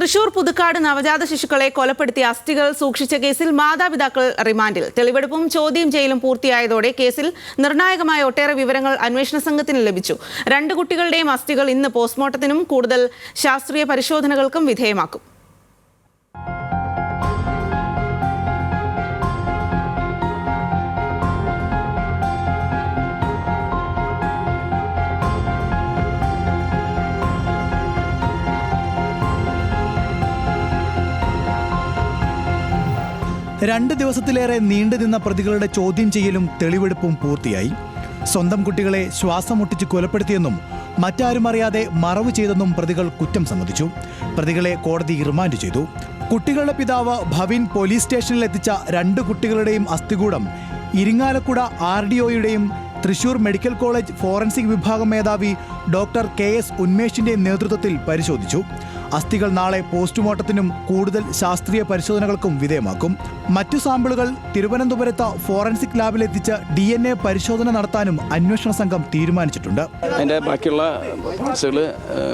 തൃശൂർ പുതുക്കാട് നവജാത ശിശുക്കളെ കൊലപ്പെടുത്തിയ അസ്ഥികൾ സൂക്ഷിച്ച കേസിൽ മാതാപിതാക്കൾ റിമാൻഡിൽ. തെളിവെടുപ്പും ചോദ്യം ചെയ്യലും പൂർത്തിയായതോടെ കേസിൽ നിർണായകമായ ഒട്ടേറെ വിവരങ്ങൾ അന്വേഷണ സംഘത്തിന് ലഭിച്ചു. 2 കുട്ടികളുടെയും അസ്ഥികൾ ഇന്ന് പോസ്റ്റ്മോർട്ടത്തിനും കൂടുതൽ ശാസ്ത്രീയ പരിശോധനകൾക്കും വിധേയമാക്കും. രണ്ട് ദിവസത്തിലേറെ നീണ്ടുനിന്ന പ്രതികളുടെ ചോദ്യം ചെയ്യലും തെളിവെടുപ്പും പൂർത്തിയായി. സ്വന്തം കുട്ടികളെ ശ്വാസം മുട്ടിച്ച് കൊലപ്പെടുത്തിയെന്നും മറ്റാരും അറിയാതെ മറവ് ചെയ്തെന്നും പ്രതികൾ കുറ്റം സമ്മതിച്ചു. പ്രതികളെ കോടതി റിമാൻഡ് ചെയ്തു. കുട്ടികളുടെ പിതാവ് ഭവിൻ പോലീസ് സ്റ്റേഷനിൽ എത്തിച്ച 2 കുട്ടികളുടെയും അസ്ഥികൂടം ഇരിങ്ങാലക്കുട RDOയുടെയും തൃശൂർ മെഡിക്കൽ കോളേജ് ഫോറൻസിക് വിഭാഗം മേധാവി ഡോക്ടർ KS ഉന്മേഷിന്റെ നേതൃത്വത്തിൽ പരിശോധിച്ചു. അസ്ഥികൾ നാളെ പോസ്റ്റ്മോർട്ടത്തിനും കൂടുതൽ ശാസ്ത്രീയ പരിശോധനകൾക്കും വിധേയമാക്കും. മറ്റു സാമ്പിളുകൾ തിരുവനന്തപുരത്ത് ഫോറൻസിക് ലാബിലെത്തിച്ച് DNA പരിശോധന നടത്താനും അന്വേഷണ സംഘം തീരുമാനിച്ചിട്ടുണ്ട്. അതിൻ്റെ ബാക്കിയുള്ള പാർട്സുകൾ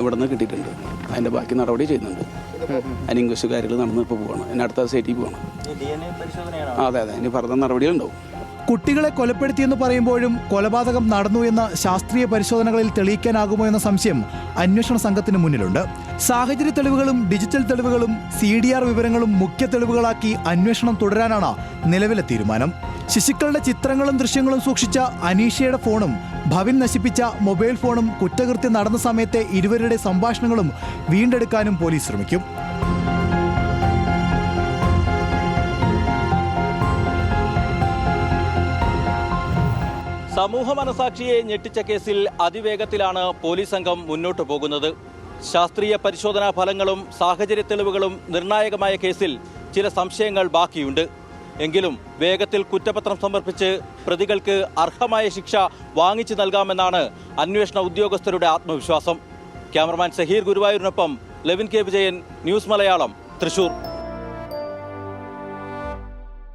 ഇവിടെ നിന്ന് കിട്ടിയിട്ടുണ്ട്. അതിൻ്റെ ബാക്കി നടപടി ചെയ്യുന്നുണ്ട്. അതിന് ഇൻക്വസ്റ്റ് കാര്യങ്ങൾ നടന്ന് ഇപ്പോൾ പോകണം. അതിന് അടുത്ത സൈറ്റിൽ പോകണം. അതെ ഇനി ഫർദർ നടപടികളുണ്ടാവും. കുട്ടികളെ കൊലപ്പെടുത്തിയെന്ന് പറയുമ്പോഴും കൊലപാതകം നടന്നു എന്ന് ശാസ്ത്രീയ പരിശോധനകളിൽ തെളിയിക്കാനാകുമോ എന്ന സംശയം അന്വേഷണ സംഘത്തിന് മുന്നിലുണ്ട്. സാഹചര്യ തെളിവുകളും ഡിജിറ്റൽ തെളിവുകളും CDR വിവരങ്ങളും മുഖ്യ തെളിവുകളാക്കി അന്വേഷണം തുടരാനാണ് നിലവിലെ തീരുമാനം. ശിശുക്കളുടെ ചിത്രങ്ങളും ദൃശ്യങ്ങളും സൂക്ഷിച്ച അനീഷയുടെ ഫോണും ഭവിൻ നശിപ്പിച്ച മൊബൈൽ ഫോണും കുറ്റകൃത്യം നടന്ന സമയത്തെ ഇരുവരുടെ സംഭാഷണങ്ങളും വീണ്ടെടുക്കാനും പോലീസ് ശ്രമിക്കും. സമൂഹ മനസാക്ഷിയെ ഞെട്ടിച്ച കേസിൽ അതിവേഗത്തിലാണ് പോലീസ് സംഘം മുന്നോട്ടു പോകുന്നത്. ശാസ്ത്രീയ പരിശോധനാ ഫലങ്ങളും സാഹചര്യ തെളിവുകളും നിർണായകമായ കേസിൽ ചില സംശയങ്ങൾ ബാക്കിയുണ്ട്. എങ്കിലും വേഗത്തിൽ കുറ്റപത്രം സമർപ്പിച്ച് പ്രതികൾക്ക് അർഹമായ ശിക്ഷ വാങ്ങിച്ചു നൽകാമെന്നാണ് അന്വേഷണ ഉദ്യോഗസ്ഥരുടെ ആത്മവിശ്വാസം. ക്യാമറമാൻ സഹീർ ഗുരുവായൂരിനൊപ്പം Levin K. Vijayan, news Malayalam, Thrissur.